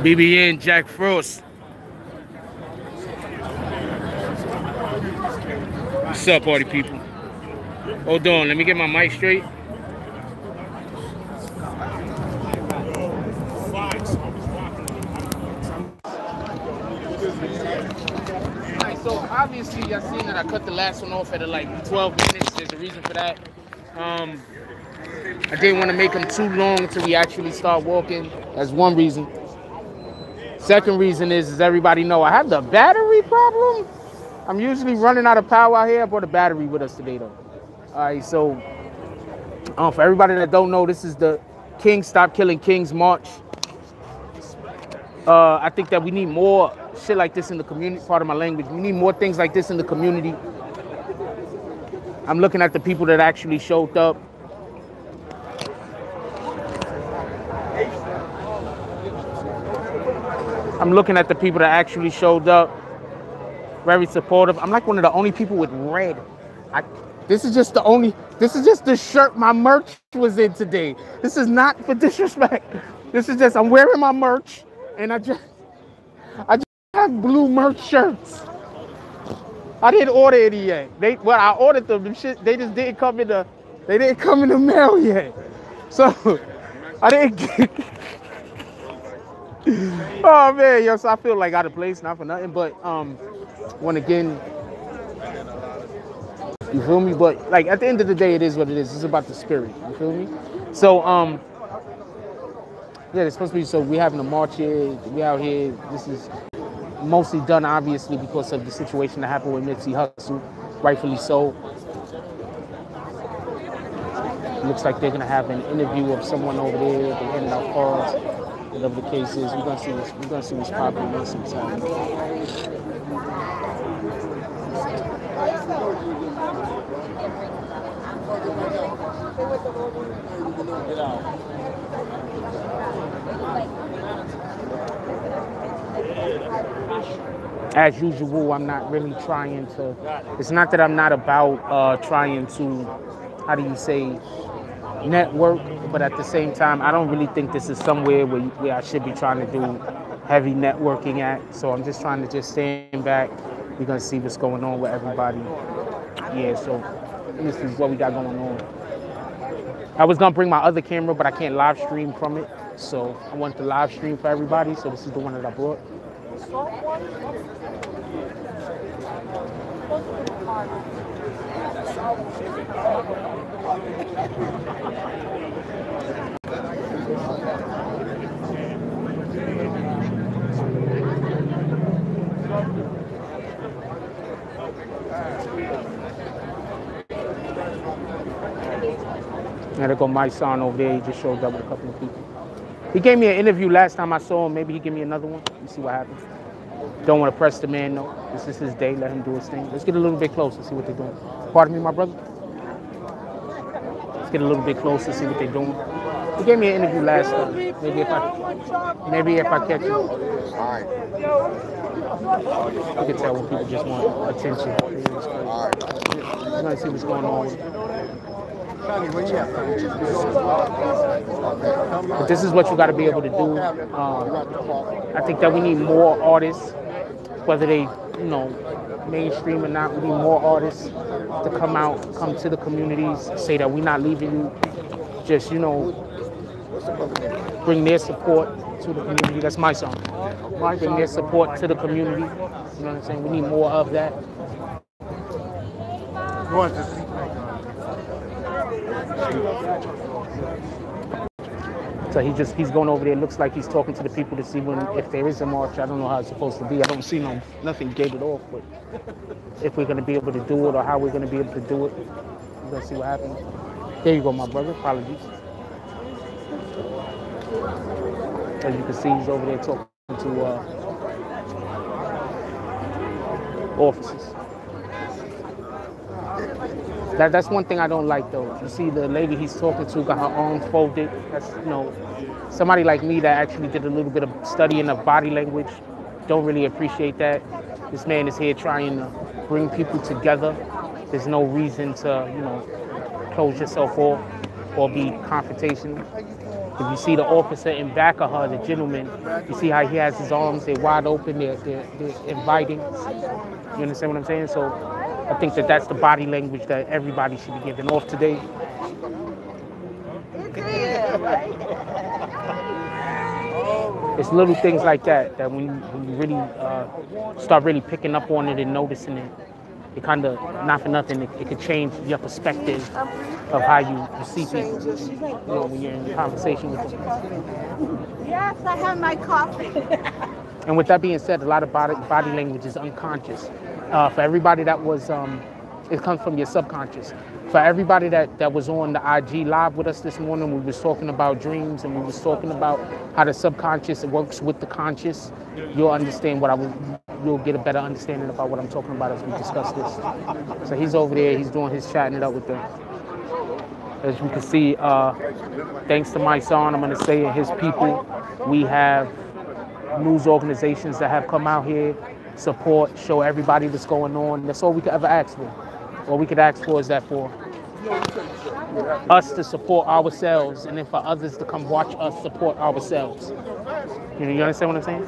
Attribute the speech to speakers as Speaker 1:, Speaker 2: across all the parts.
Speaker 1: BBN Jack Frost. What's up, party people? Hold on, let me get my mic straight. So obviously y'all seen that I cut the last one off at like 12 minutes. There's a reason for that. I didn't want to make them too long until we actually start walking. That's one reason. Second reason is everybody know I have the battery problem. I'm usually running out of power out here. I brought a battery with us today though. All right, so for everybody that don't know, this is the King Stop Killing Kings March. I think that we need more shit like this in the community. Part of my language. We need more things like this in the community. I'm looking at the people that actually showed up. I'm looking at the people that actually showed up. Very supportive. I'm like one of the only people with red. This is just the shirt my merch was in today. This is not for disrespect. This is just, I'm wearing my merch and I just have blue merch shirts. I didn't order any yet. I ordered them. Them shit, they just didn't come in the mail yet. So I didn't get. Oh man, yo, so I feel like out of place, not for nothing, but when again, you feel me? But like at the end of the day, it is what it is. It's about the spirit, you feel me? So yeah, it's supposed to be. So we having a march here. We out here. This is mostly done obviously because of the situation that happened with Nipsey Hussle, rightfully so. Looks like they're gonna have an interview of someone over there. They're handing out cards. Whatever the case is, we're gonna see what's popping in some time. As usual, I'm not really trying to. It's not that I'm not about trying to. How do you say? Network, but at the same time, I don't really think this is somewhere where I should be trying to do heavy networking at. So I'm just trying to just stand back. We're gonna see what's going on with everybody. Yeah, so this is what we got going on. I was gonna bring my other camera, but I can't live stream from it. So I wanted to live stream for everybody. So this is the one that I brought. There go Mysonne over there. He just showed up with a couple of people. He gave me an interview last time I saw him. Maybe he give me another one. Let's see what happens. Don't want to press the man, no. This is his day. Let him do his thing. Let's get a little bit closer, see what they're doing. Pardon me, my brother. Let's get a little bit closer, see what they're doing. He gave me an interview last time. Maybe if I catch him. All right. You can tell when people just want attention. All right. We're gonna see what's going on. But this is what you got to be able to do. I think that we need more artists, whether they, mainstream or not. We need more artists to come out, come to the communities, say that we're not leaving you. Just, bring their support to the community. That's my song. Bring their support to the community. You know what I'm saying? We need more of that. So he's going over there. Looks like he's talking to the people to see if there is a march. I don't know how it's supposed to be. I don't see nothing gated off, but if we're going to be able to do it or how we're going to be able to do it, we're going to see what happens. There you go, my brother. Apologies. As you can see, he's over there talking to officers. That's one thing I don't like, though. You see the lady he's talking to got her arms folded. That's, somebody like me that actually did a little bit of studying of body language. Don't really appreciate that. This man is here trying to bring people together. There's no reason to, you know, close yourself off or be confrontational. If you see the officer in back of her, the gentleman, you see how he has his arms, they're wide open, they're inviting. You understand what I'm saying? So I think that that's the body language that everybody should be giving off today. It's little things like that that when you really start really picking up on it and noticing it, it kind of, not for nothing, it could change your perspective of how you see people, you know, when you're in conversation with them.
Speaker 2: Yes, I have my coffee.
Speaker 1: And with that being said, a lot of body language is unconscious. For everybody that was, it comes from your subconscious. For everybody that was on the IG live with us this morning, we was talking about dreams and we was talking about how the subconscious works with the conscious. You'll understand you'll get a better understanding about what I'm talking about as we discuss this. So he's over there, he's doing his chatting it up with them. As you can see, thanks to Mysonne, I'm gonna say, and his people, we have news organizations that have come out here, support, show everybody what's going on. That's all we could ever ask for. All we could ask for is that for us to support ourselves, and then for others to come watch us support ourselves. You understand what I'm saying?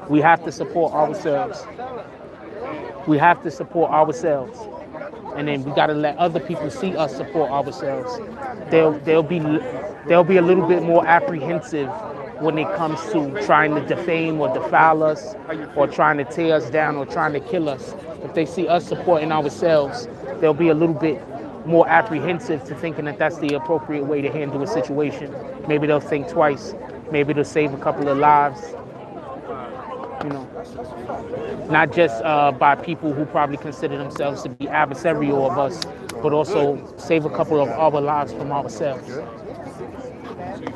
Speaker 1: We have to support ourselves. We have to support ourselves. And then we got to let other people see us support ourselves. They'll be a little bit more apprehensive when it comes to trying to defame or defile us or trying to tear us down or trying to kill us. If they see us supporting ourselves, they'll be a little bit more apprehensive to thinking that that's the appropriate way to handle a situation. Maybe they'll think twice. Maybe they'll save a couple of lives. You know, not just by people who probably consider themselves to be adversarial of us, but also save a couple of our lives from ourselves.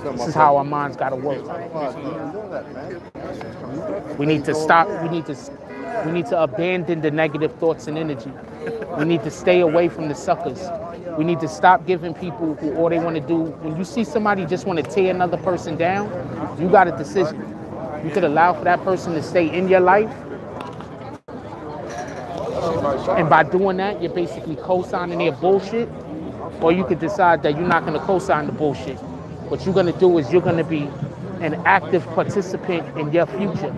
Speaker 1: This is how our minds got to work. We need to stop. We need to abandon the negative thoughts and energy. We need to stay away from the suckers. We need to stop giving people who all they want to do. When you see somebody just want to tear another person down, you got a decision. You could allow for that person to stay in your life. And by doing that, you're basically co-signing their bullshit. Or you could decide that you're not going to co-sign the bullshit. What you're going to do is you're going to be an active participant in your future.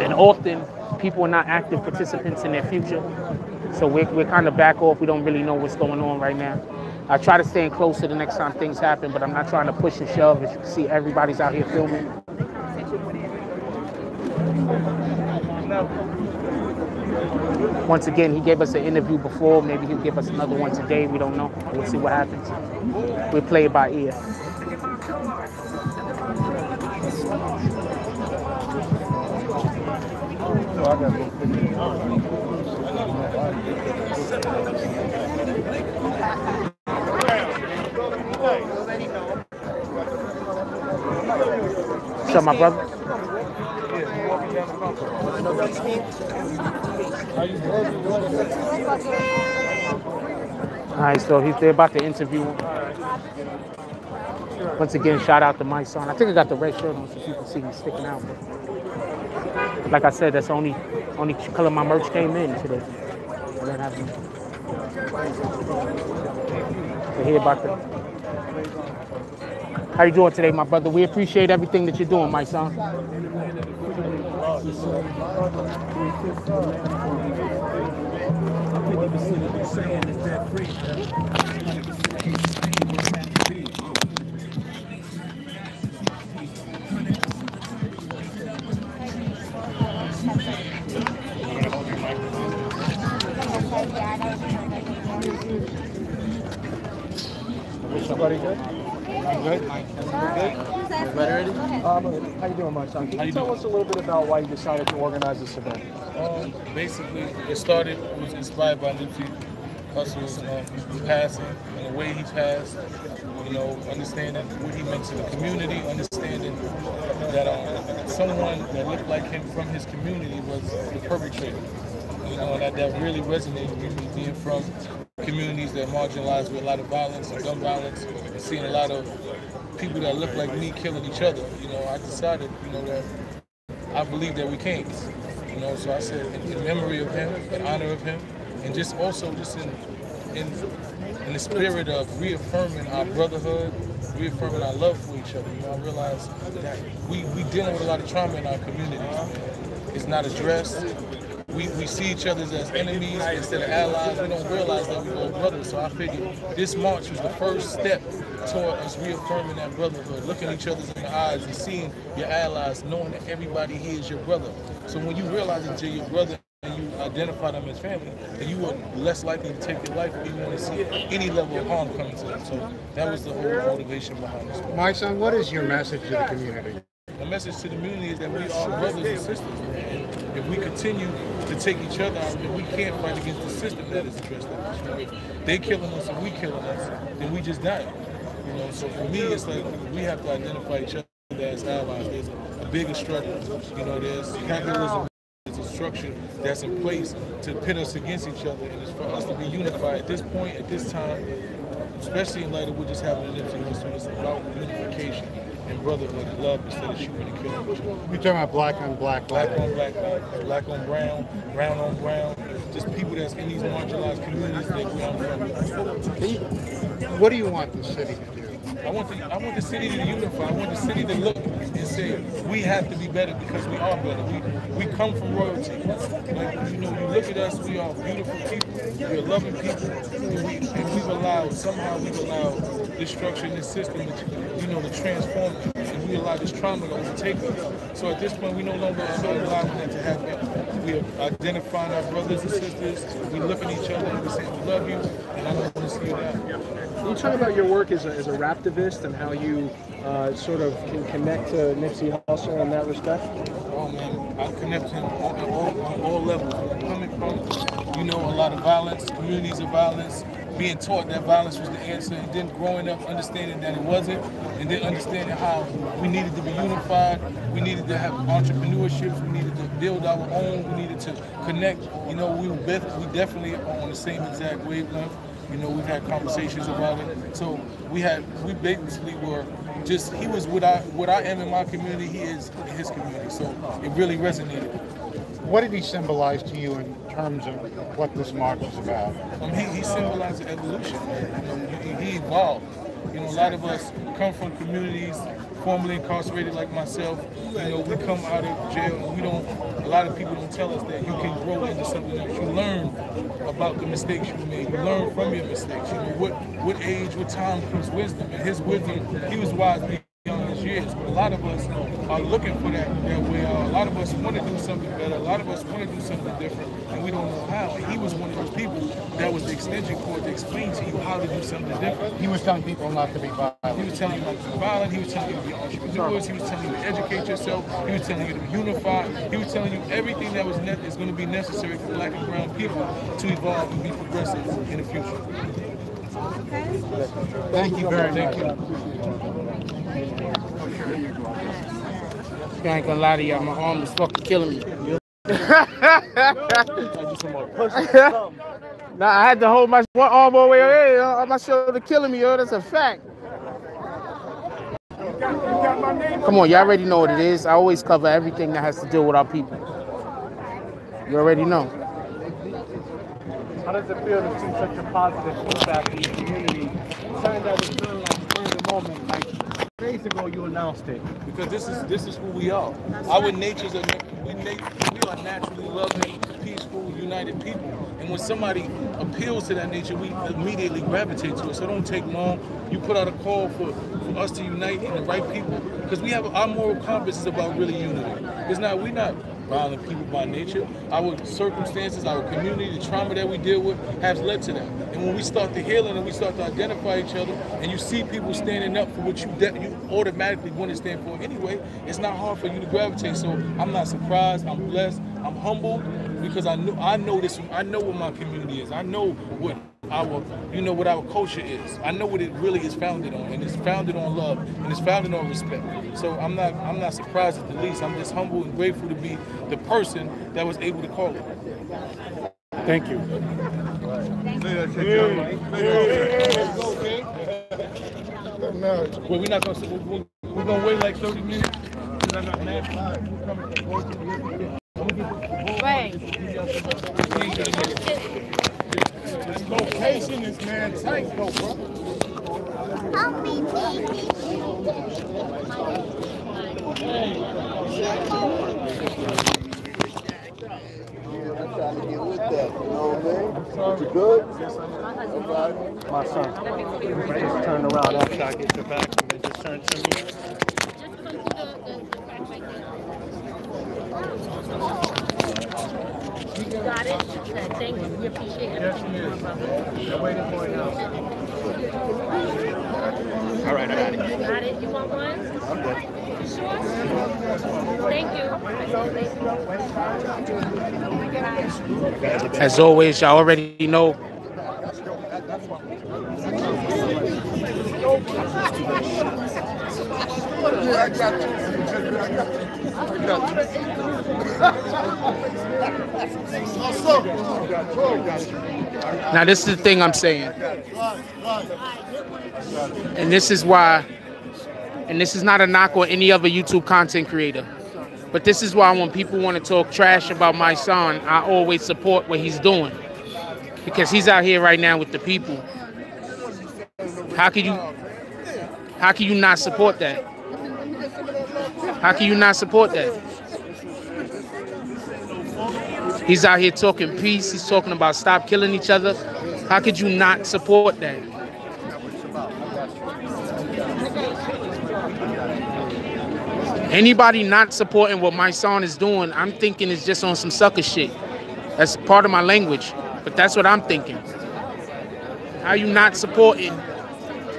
Speaker 1: And often, people are not active participants in their future. So we're kind of back off. We don't really know what's going on right now. I try to stay closer the next time things happen, but I'm not trying to push and shove. As you can see, everybody's out here filming. Once again, he gave us an interview before. Maybe he'll give us another one today. We don't know. We'll see what happens. We'll play it by ear. What's up, my brother? All right, so they're about to interview him. Once again, shout out to Mysonne. I think I got the red shirt on so people see me sticking out. But like I said, that's the only color my merch came in today. I don't have any. So here about the. How you doing today, my brother? We appreciate everything that you're doing, Mysonne.
Speaker 3: Everybody good? Good? Ready? How you doing, Mysonne? Can you tell us a little bit about why you decided to organize this event?
Speaker 4: Basically, it was inspired by Nipsey Hussle's passing and the way he passed, you know, understanding what he meant to the community, understanding that someone that looked like him from his community was the perpetrator. You know, and that really resonated with me, being from communities that are marginalized with a lot of violence and gun violence, and seeing a lot of people that look like me killing each other. You know, I decided, you know, that I believe that we can't. You know, so I said in memory of him, in honor of him, and just also just in the spirit of reaffirming our brotherhood, reaffirming our love for each other. You know, I realized that we dealing with a lot of trauma in our communities. It's not addressed. We see each other as enemies instead of allies. We don't realize that we're all brothers. So I figured this march was the first step toward us reaffirming that brotherhood, looking each other in the eyes and seeing your allies, knowing that everybody here is your brother. So when you realize that you're your brother and you identify them as family, then you are less likely to take your life if you want to see any level of harm coming to them. So that was the whole motivation behind this.
Speaker 5: Mysonne, what is your message to the community?
Speaker 4: The message to the community is that we are brothers and sisters. And if we continue to take each other out, then we can't fight against the system that is addressed. If they killing us and we killing us, then we just die. You know, so for me, it's like we have to identify each other as allies. There's a bigger struggle. You know, there's capitalism. There's a structure that's in place to pit us against each other, and it's for us to be unified at this point, at this time, especially in light of what just happened in Ipswich. So it's about unification and brotherhood and love instead of shooting and killing each other.
Speaker 5: You're talking about black on black,
Speaker 4: black on black, black on brown, brown on brown. Just people that's in these marginalized communities that we are from.
Speaker 5: What do you want the city to do?
Speaker 4: I want the city to unify. I want the city to look and say we have to be better because we are better. We come from royalty. Like, you know, you look at us, we are beautiful people, we're loving people, and we've allowed this structure and this system to, you know, to transform us, and we allow this trauma to overtake us. So at this point, we no longer allowing that to happen. We are identifying our brothers and sisters. We look at each other and we say, we love you, and I don't want to see you down.
Speaker 3: Can you talk about your work as a raptivist and how you sort of can connect to Nipsey Hussle in that respect?
Speaker 4: Oh man, I connect to him on all levels. Coming from, you know, a lot of violence, communities of violence, being taught that violence was the answer, and then growing up understanding that it wasn't, and then understanding how we needed to be unified, we needed to have entrepreneurships, we needed to build our own, we needed to connect. You know, we definitely are on the same exact wavelength. You know, we've had conversations about it. So we basically were just, he was what I am in my community, he is in his community. So it really resonated.
Speaker 5: What did he symbolize to you in terms of what this march is about?
Speaker 4: He symbolized evolution. You know, he evolved. You know, a lot of us come from communities formerly incarcerated like myself. You know, we come out of jail and a lot of people don't tell us that you can grow into something else. You learn about the mistakes you made. You learn from your mistakes. You know, what age, what time comes wisdom. And his wisdom, he was wise beyond his years. But a lot of us are looking for that way out. A lot of us want to do something better. A lot of us want to do something different, and we don't know how. And he was one of those people that was the extension cord to explain to you how to do something different.
Speaker 5: He was telling people not to be violent.
Speaker 4: He was telling you not to be violent. He was telling you to be entrepreneurs. He was telling you to educate yourself. He was telling you to be unified. He was telling you everything that is going to be necessary for black and brown people to evolve and be progressive in the future.
Speaker 5: Thank you very much.
Speaker 4: Thank you.
Speaker 1: I ain't gonna lie to y'all, my arm is fucking killing me. Nah, I had to hold my one arm all the way on my shoulder killing me, yo. That's a fact. Come on, y'all already know what it is. I always cover everything that has to do with our people. You already know.
Speaker 3: How does it feel to see such a positive feedback in the community? Something that was feeling like spur of the moment, like days ago you announced it.
Speaker 4: Because this is who we are. Our natures are we are naturally loving, peaceful, united people. And when somebody appeals to that nature, we immediately gravitate to it. So it don't take long. You put out a call for us to unite and the right people. Because we have our moral compass is about really unity. We're not violent people by nature. Our circumstances, our community, the trauma that we deal with has led to that. And when we start to heal and we start to identify each other, and you see people standing up for what you automatically want to stand for anyway, it's not hard for you to gravitate. So I'm not surprised. I'm blessed. I'm humbled because I know this. I know what my community is. I know what our culture is. I know what it really is founded on, and it's founded on love, and it's founded on respect. So I'm not surprised at the least. I'm just humble and grateful to be the person that was able to call it.
Speaker 3: Thank you.
Speaker 4: Well, we're not gonna. We're gonna wait like 30 minutes.
Speaker 2: Right.
Speaker 5: This location is man tight, though, bro.
Speaker 2: Help me, baby.
Speaker 6: I'm trying to get with that, you know what I mean? You good? Okay.
Speaker 3: My son. Just turn around after I get your back and then just turn to me.
Speaker 7: You got it? Thank you. We appreciate everything.
Speaker 3: I'm waiting for it now. All right, I got it.
Speaker 7: You got it? You want one?
Speaker 3: I'm good.
Speaker 7: You sure? Thank you.
Speaker 1: As always, y'all already know. Now this is the thing I'm saying, and this is why, and this is not a knock on any other YouTube content creator, but this is why when people want to talk trash about my son, I always support what he's doing, because he's out here right now with the people. How can you not support that? How can you not support that? He's out here talking peace. He's talking about stop killing each other. How could you not support that? Anybody not supporting what my son is doing, I'm thinking is just on some sucker shit. That's part of my language, but that's what I'm thinking. How you not supporting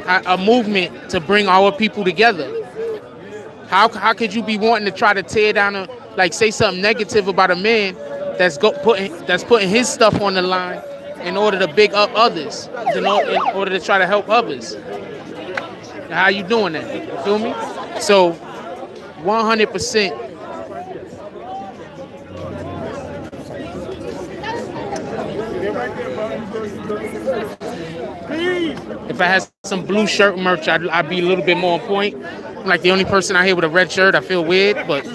Speaker 1: a movement to bring our people together? How could you be wanting to try to tear down, like say something negative about a man that's putting his stuff on the line in order to big up others, in order to try to help others? How you doing that? You feel me? So 100%. If I had some blue shirt merch, I'd be a little bit more on point. I'm like the only person out here with a red shirt. I feel weird, but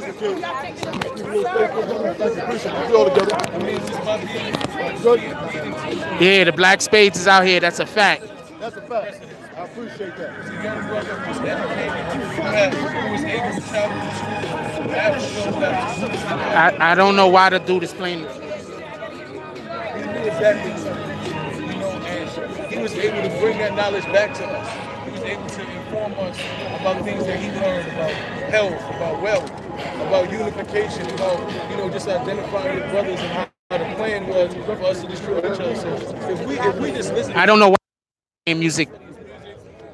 Speaker 1: yeah, the black spades is out here. That's a fact.
Speaker 6: That's a fact. I appreciate that.
Speaker 1: I don't know why the dude is playing.
Speaker 4: Exactly. You know, and he was able to bring that knowledge back to us. He was able to inform us about things that he learned about health, about wealth, about unification, about, you know, just identifying with brothers and how the plan was for us to destroy each other. So if we just listen,
Speaker 1: I don't know why music.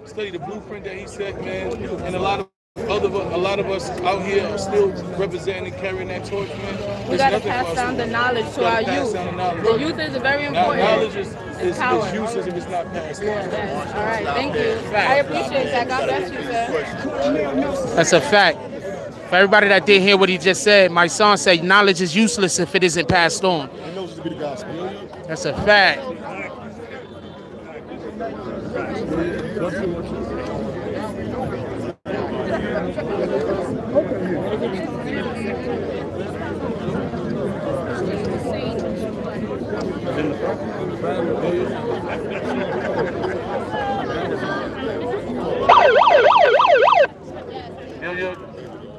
Speaker 4: Study the blueprint that he set, man, and a lot of us out here are still representing and carrying that torch, man.
Speaker 2: We got to pass down the knowledge to our youth. The youth is very important.
Speaker 4: Knowledge is useless if it's not passed down.
Speaker 2: Yes. All right, thank you. I appreciate that. God bless you, sir.
Speaker 1: That's a fact. For everybody that didn't hear what he just said, my son said knowledge is useless if it isn't passed on.
Speaker 6: He knows to be the gospel.
Speaker 1: That's a fact.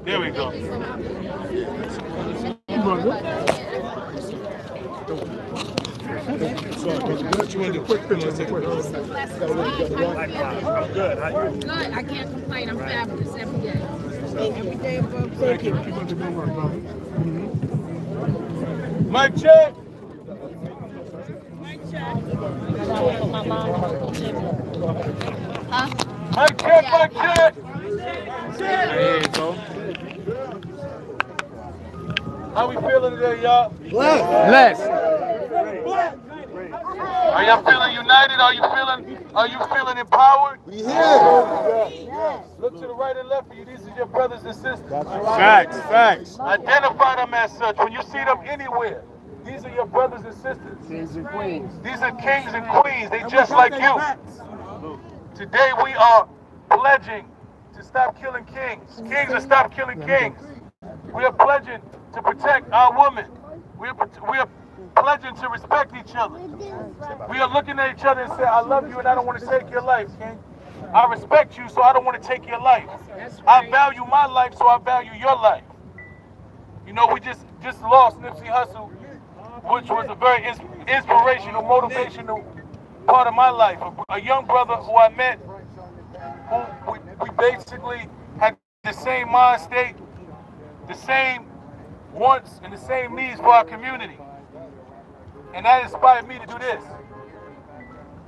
Speaker 4: There we go. What you want to do? Quick picture.
Speaker 7: Good. I can't complain. I'm fabulous every day.
Speaker 2: Every day, bro.
Speaker 3: Thank you. Keep up the good work, brother.
Speaker 4: Mic check.
Speaker 2: Huh?
Speaker 4: Mic check. Mic check.
Speaker 1: There you go.
Speaker 4: How we feeling today, y'all?
Speaker 1: Bless.
Speaker 4: Are y'all feeling united? Are you feeling empowered?
Speaker 6: Yeah.
Speaker 4: Look to the right and left of you. These are your brothers and sisters.
Speaker 3: Facts.
Speaker 4: Identify them as such. When you see them anywhere, These are your brothers and sisters.
Speaker 3: Kings and queens.
Speaker 4: These are kings and queens. They just like you. Today we are pledging to stop killing kings. Kings to stop killing kings. We are pledging to protect our women. We are pledging to respect each other. We are looking at each other and say, I love you and I don't want to take your life, king. I respect you, so I don't want to take your life. I value my life, so I value your life. You know, we just lost Nipsey Hussle, which was a very inspirational, motivational part of my life. A young brother who I met, who we basically had the same mind state, the same wants, and the same needs for our community. And that inspired me to do this.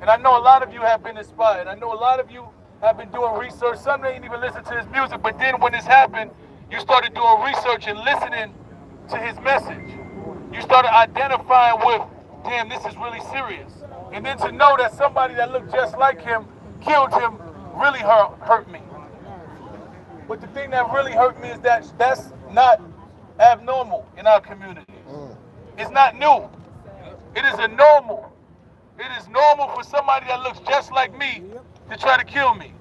Speaker 4: And I know a lot of you have been inspired. I know a lot of you have been doing research. Some didn't even listen to his music, but then when this happened, you started doing research and listening to his message. You started identifying with, damn, this is really serious. And then to know that somebody that looked just like him killed him really hurt me. But the thing that really hurt me is that that's not abnormal in our community. It's not new. It is a normal. It is normal for somebody that looks just like me to try to kill me.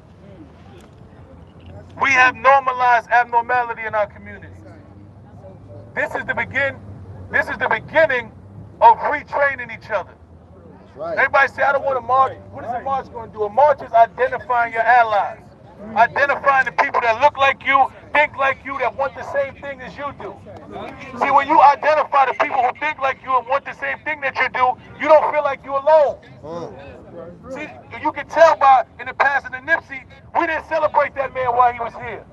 Speaker 4: We have normalized abnormality in our community. This is the beginning of retraining each other. Right. Everybody say, I don't want to march. What is a march going to do? A march is identifying your allies. Identifying the people that look like you, think like you, that want the same thing as you do. See, when you identify the people who think like you and want the same thing that you do, you don't feel like you're alone. See, you can tell by in the past of the Nipsey, we didn't celebrate that man while he was here.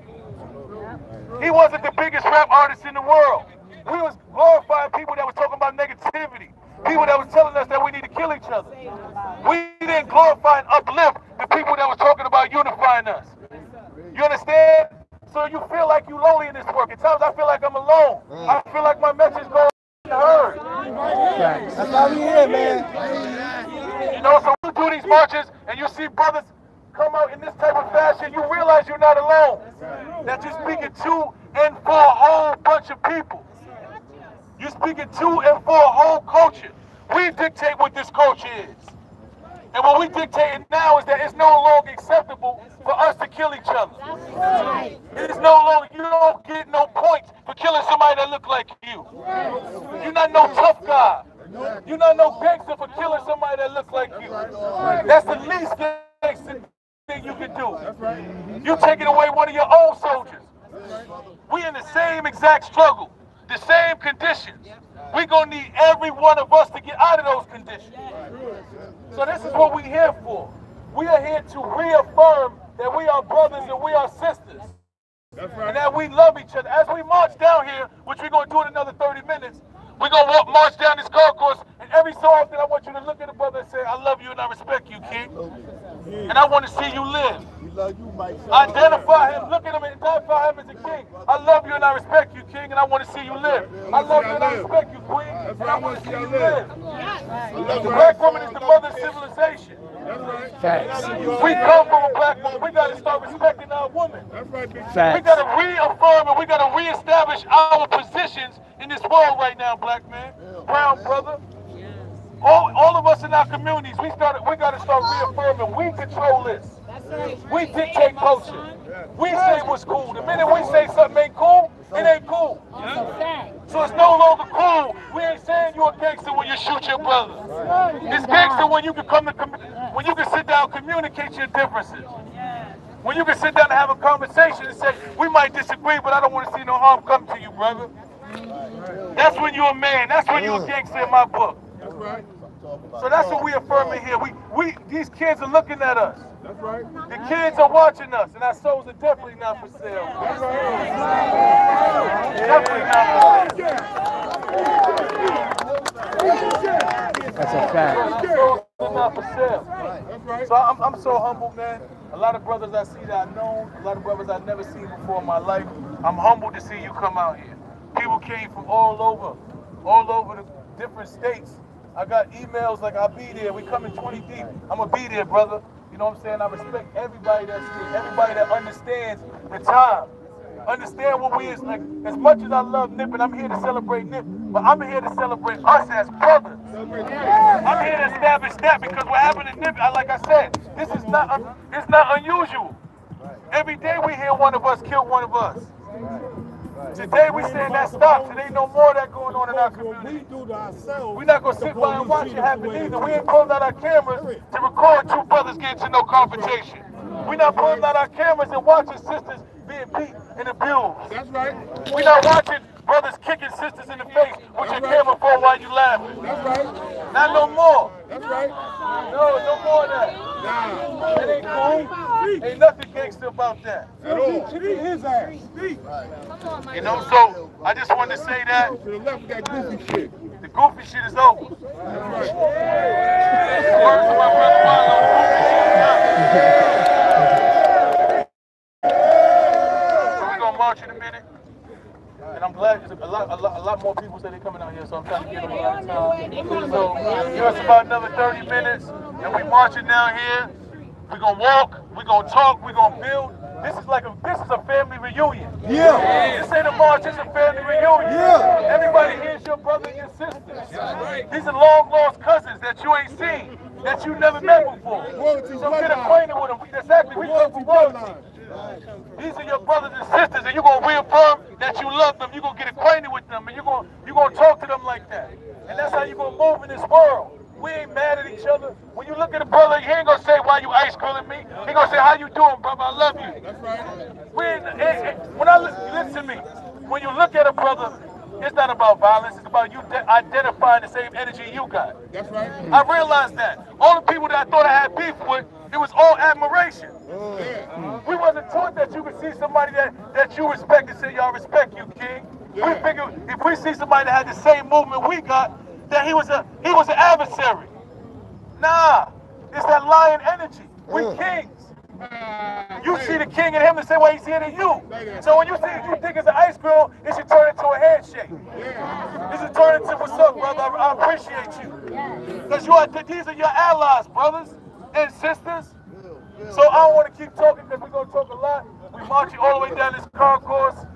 Speaker 4: He wasn't the biggest rap artist in the world. We was glorifying people that was talking about negativity. People that was telling us that we need to kill each other. We didn't glorify and uplift the people that was talking about unifying us. You understand? So you feel like you're lonely in this work. At times I feel like I'm alone. I feel like my message goes heard.
Speaker 3: That's how we here, man.
Speaker 4: You know, so we do these marches and you see brothers come out in this type of fashion, you realize you're not alone. That you're speaking to and for a whole bunch of people. You're speaking to and for a whole culture. We dictate what this culture is. And what we dictate now is that it's no longer acceptable for us to kill each other. It is no longer, you don't get no points for killing somebody that look like you. You're not no tough guy. You're not no gangster for killing somebody that look like you. That's the least gangster thing you can do. You're taking away one of your own soldiers. We in the same exact struggle, the same conditions. We're going to need every one of us to get out of those conditions. So this is what we're here for. We are here to reaffirm that we are brothers and we are sisters. And that we love each other. As we march down here, which we're going to do in another 30 minutes, we're going to march down this golf course, and every so often I want you to look at the brother and say, I love you and I respect you, King. And I want to see you live. Identify him, look at him and identify him as a king. I love you and I respect you, King, and I want to see you live. I love you and I respect you, Queen, and I want to see you live. The black woman is the mother of civilization.
Speaker 1: Facts.
Speaker 4: We come from a black woman. We got to start respecting our women.
Speaker 1: Facts.
Speaker 4: We got to reaffirm and we got to reestablish our positions in this world right now, black man, brown brother. All of us in our communities, we got to start reaffirming we control this. We dictate culture. We say what's cool. The minute we say something ain't cool, it ain't cool. So it's no longer cool. We ain't saying you're a gangster when you shoot your brother. It's gangster when you can when you can sit down and communicate your differences. When you can sit down and have a conversation and say, we might disagree, but I don't want to see no harm come to you, brother. That's when you're a man. That's when you're a gangster in my book. So that's what we affirming here. These kids are looking at us.
Speaker 3: That's right.
Speaker 4: The kids are watching us, and our souls are definitely not for sale.
Speaker 3: That's right.
Speaker 4: Definitely not for sale.
Speaker 1: That's a fact.
Speaker 4: Souls are not for sale. So I'm so humble, man. A lot of brothers I see that I've known, a lot of brothers I've never seen before in my life. I'm humbled to see you come out here. People came from all over the different states. I got emails like, I'll be there. We coming 20 deep. I'm going to be there, brother. You know what I'm saying? I respect everybody that's here, everybody that understands the time. understand what we is like. As much as I love Nip and I'm here to celebrate Nip, but I'm here to celebrate us as brothers. I'm here to establish that because what happened to Nip, like I said, this is not it's not unusual. Every day we hear one of us kill one of us. Today we saying that stops. There ain't no more of that going on in our community. We're not going to sit by and watch it happen either. We ain't pulling out our cameras to record two brothers getting to no confrontation. We're not pulling out our cameras and watching sisters being beat and abused. That's right. We're not watching brothers kicking sisters in the face with your camera phone while you laughing. That's right. Not no more. That's right. No more of that. Nah. That ain't cool. Ain't nothing gangster about that. At all. His ass. You know, so I just wanted to say that. To the left of that goofy shit. The goofy shit is over. That's right. Words of my brother Marlo, the goofy shit is done. So we're gonna march in a minute. And I'm glad a lot more people say they're coming out here, so I'm trying to get them a lot of time. So give us about another 30 minutes, and we marching down here. We're gonna walk, we're gonna talk, we're gonna build. This is a family reunion. Yeah. This ain't a march, it's a family reunion. Yeah. Everybody here's your brother and your sister. Right. These are long lost cousins that you ain't seen, that you never met before. So get acquainted with them. Exactly, we come from royalty. These are your brothers and sisters, and you're going to reaffirm that you love them. You're going to get acquainted with them, and you're going to talk to them like that. And that's how you're going to move in this world. We ain't mad at each other. When you look at a brother, he ain't going to say, why you ice grilling me? He going to say, how you doing, brother? I love you. That's right. Listen to me. When you look at a brother, it's not about violence. It's about you identifying the same energy you got. That's right. I realized that. All the people that I thought I had beef with, it was all admiration. We wasn't taught that you could see somebody that you respect and say, y'all respect you, King. We figured if we see somebody that had the same movement we got, that he was an adversary. Nah, it's that lion energy. We kings. You see the king in him the same way he's seeing in you. So when you think it's an ice grill, it should turn into a handshake. It should turn into, what's up, brother? I appreciate you. Because these are your allies, brothers and sisters. So I don't want to keep talking because we're going to talk a lot. We're marching all the way down this concourse,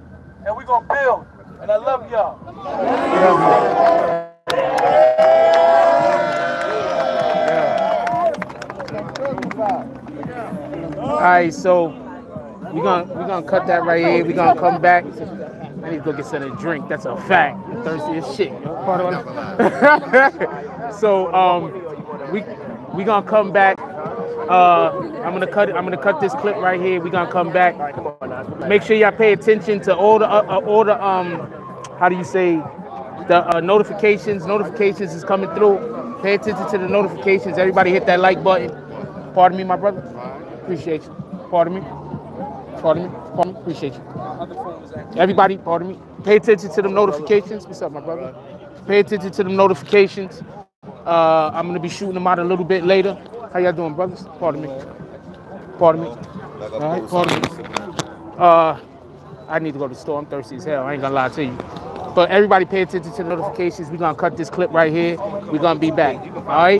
Speaker 4: and we're going to build. And I love y'all.
Speaker 1: All right, so we're gonna cut that right here. We're gonna come back. I need to go get something to drink. That's a fact. I'm thirsty as shit. So we gonna come back. I'm gonna cut this clip right here. We're gonna come back. Make sure y'all pay attention to all the how do you say, the notifications. Notifications is coming through. Pay attention to the notifications. Everybody hit that like button. Pardon me, my brother. Appreciate you. Pardon me. Appreciate you. Everybody, pardon me. Pay attention to the notifications. What's up, my brother? Pay attention to the notifications. I'm gonna be shooting them out a little bit later. How y'all doing, brothers? Pardon me. All right, pardon me. I need to go to the store. I'm thirsty as hell. I ain't gonna lie to you. But everybody pay attention to the notifications. We're gonna cut this clip right here. We're gonna be back. All right?